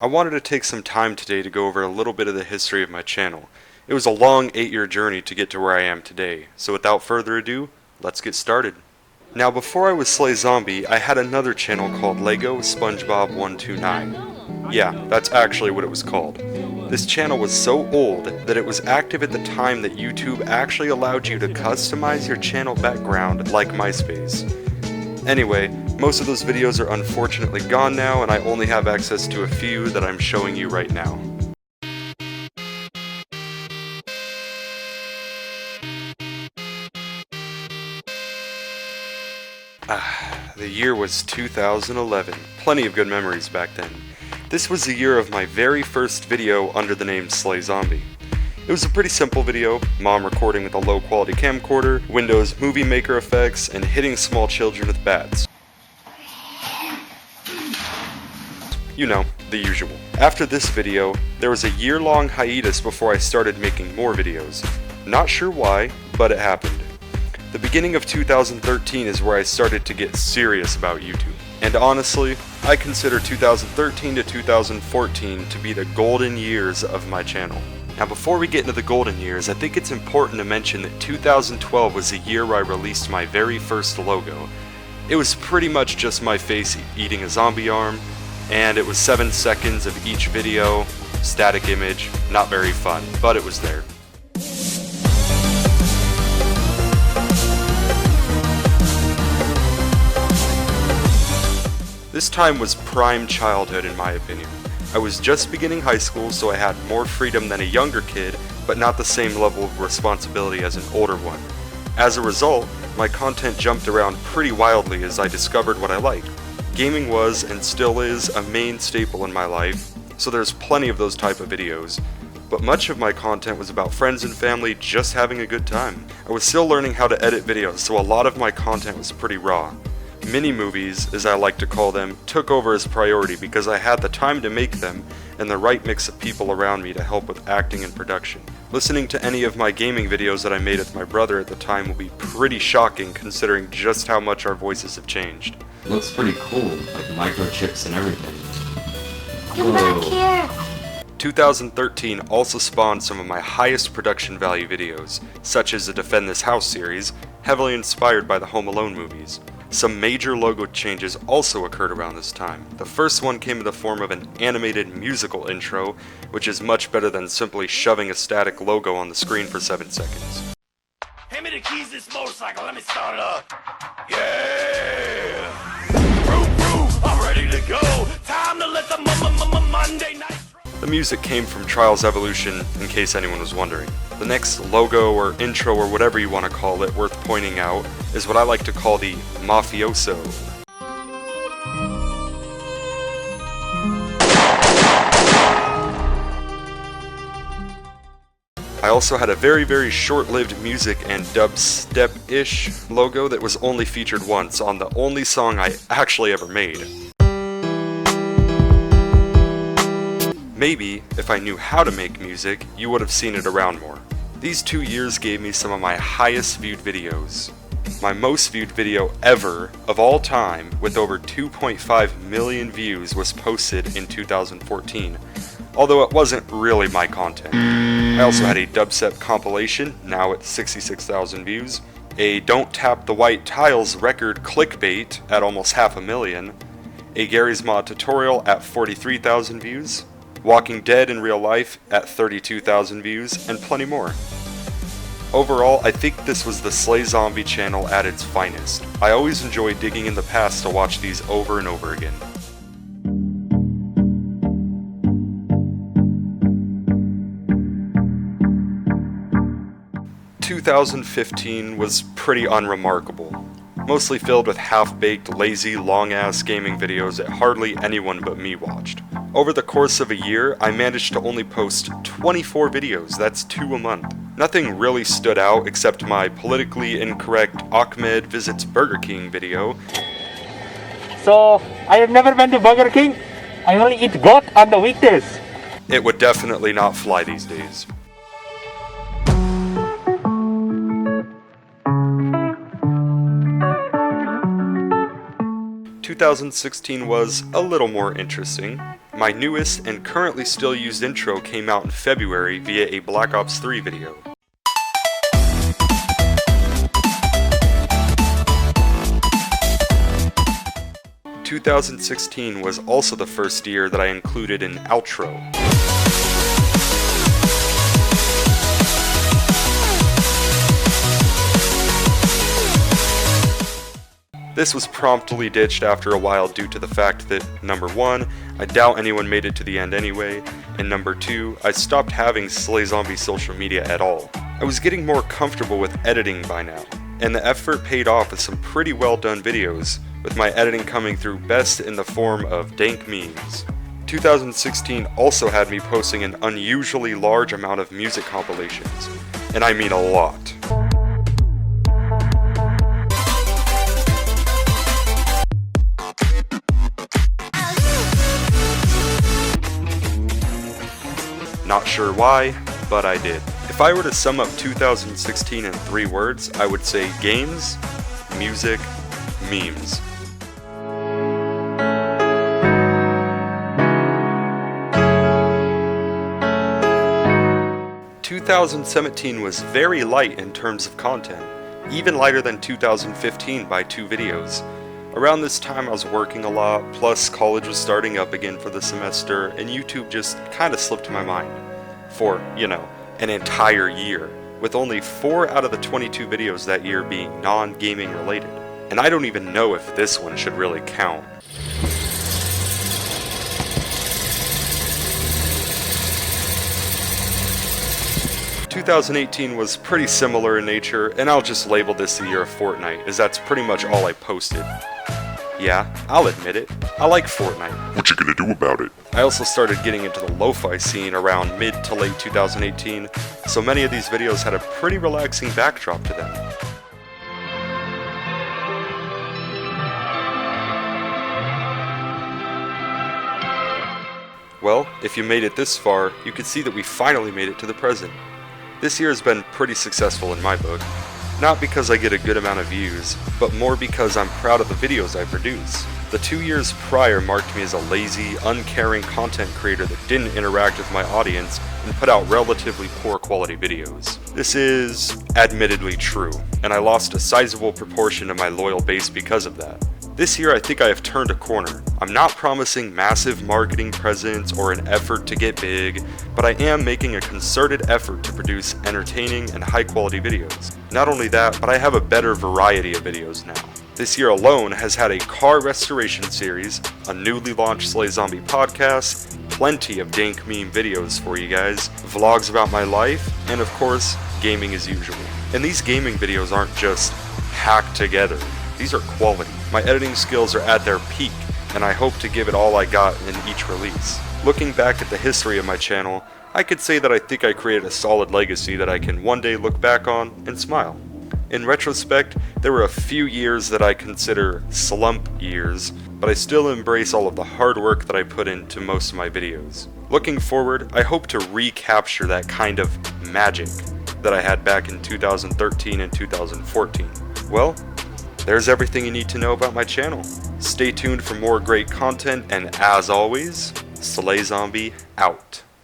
I wanted to take some time today to go over a little bit of the history of my channel. It was a long 8-year journey to get to where I am today, so without further ado, let's get started. Now before I was SlayZombi, I had another channel called Lego SpongeBob 129. Yeah, that's actually what it was called. This channel was so old that it was active at the time that YouTube actually allowed you to customize your channel background like MySpace. Anyway, most of those videos are unfortunately gone now, and I only have access to a few that I'm showing you right now. The year was 2011. Plenty of good memories back then. This was the year of my very first video under the name SlayZombi. It was a pretty simple video, mom recording with a low quality camcorder, Windows Movie Maker effects, and hitting small children with bats. You know, the usual. After this video, there was a year-long hiatus before I started making more videos. Not sure why, but it happened. The beginning of 2013 is where I started to get serious about YouTube. And honestly, I consider 2013 to 2014 to be the golden years of my channel. Now before we get into the golden years, I think it's important to mention that 2012 was the year where I released my very first logo. It was pretty much just my face eating a zombie arm, and it was 7 seconds of each video, static image, not very fun, but it was there. This time was prime childhood in my opinion. I was just beginning high school, so I had more freedom than a younger kid, but not the same level of responsibility as an older one. As a result, my content jumped around pretty wildly as I discovered what I liked. Gaming was, and still is, a main staple in my life, so there's plenty of those type of videos. But much of my content was about friends and family just having a good time. I was still learning how to edit videos, so a lot of my content was pretty raw. Mini-movies, as I like to call them, took over as priority because I had the time to make them and the right mix of people around me to help with acting and production. Listening to any of my gaming videos that I made with my brother at the time will be pretty shocking considering just how much our voices have changed. Looks pretty cool, like microchips and everything. Come back here! 2013 also spawned some of my highest production value videos, such as the Defend This House series, heavily inspired by the Home Alone movies. Some major logo changes also occurred around this time. The first one came in the form of an animated musical intro, which is much better than simply shoving a static logo on the screen for 7 seconds. Hand me the keys to this motorcycle, let me start it up. Yeah! I'm ready to go. Time to let the Monday night. The music came from Trials Evolution, in case anyone was wondering. The next logo or intro or whatever you want to call it worth pointing out is what I like to call the Mafioso. I also had a very short-lived music and dubstep-ish logo that was only featured once on the only song I actually ever made. Maybe, if I knew how to make music, you would have seen it around more. These 2 years gave me some of my highest viewed videos. My most viewed video ever, of all time, with over 2.5 million views was posted in 2014, although it wasn't really my content. I also had a dubstep compilation, now at 66,000 views, a Don't Tap the White Tiles record clickbait at almost 500,000, a Gary's Mod tutorial at 43,000 views, Walking Dead in real life at 32,000 views, and plenty more. Overall, I think this was the SlayZombi channel at its finest. I always enjoy digging in the past to watch these over and over again. " 2015 was pretty unremarkable. Mostly filled with half-baked, lazy, long-ass gaming videos that hardly anyone but me watched. Over the course of a year, I managed to only post 24 videos, that's 2 a month. Nothing really stood out except my politically incorrect Ahmed Visits Burger King video. So, I have never been to Burger King. I only eat goat on the weekdays. It would definitely not fly these days. 2016 was a little more interesting. My newest and currently still used intro came out in February via a Black Ops 3 video. " 2016 was also the first year that I included an outro. This was promptly ditched after a while due to the fact that, number 1, I doubt anyone made it to the end anyway, and number 2, I stopped having SlayZombi social media at all. I was getting more comfortable with editing by now, and the effort paid off with some pretty well done videos, with my editing coming through best in the form of dank memes. 2016 also had me posting an unusually large amount of music compilations, and I mean a lot. Not sure why, but I did. If I were to sum up 2016 in 3 words, I would say games, music, memes. " 2017 was very light in terms of content, even lighter than 2015 by 2 videos. Around this time I was working a lot, plus college was starting up again for the semester, and YouTube just kinda slipped my mind. For, an entire year, with only 4 out of the 22 videos that year being non-gaming related. And I don't even know if this one should really count. " 2018 was pretty similar in nature, and I'll just label this the year of Fortnite, as that's pretty much all I posted. Yeah, I'll admit it, I like Fortnite. What you gonna do about it? I also started getting into the lo-fi scene around mid to late 2018, so many of these videos had a pretty relaxing backdrop to them. Well, if you made it this far, you can see that we finally made it to the present. This year has been pretty successful in my book. Not because I get a good amount of views, but more because I'm proud of the videos I produce. The 2 years prior marked me as a lazy, uncaring content creator that didn't interact with my audience and put out relatively poor quality videos. This is admittedly true, and I lost a sizable proportion of my loyal base because of that. This year I think I have turned a corner. I'm not promising massive marketing presence or an effort to get big, but I am making a concerted effort to produce entertaining and high quality videos. Not only that, but I have a better variety of videos now. This year alone has had a car restoration series, a newly launched SlayZombi podcast, plenty of dank meme videos for you guys, vlogs about my life, and of course, gaming as usual. And these gaming videos aren't just hacked together. These are quality. My editing skills are at their peak, and I hope to give it all I got in each release. Looking back at the history of my channel, I could say that I think I created a solid legacy that I can one day look back on and smile. In retrospect, there were a few years that I consider slump years, but I still embrace all of the hard work that I put into most of my videos. Looking forward, I hope to recapture that kind of magic that I had back in 2013 and 2014. Well, there's everything you need to know about my channel. Stay tuned for more great content, and as always, SlayZombi out.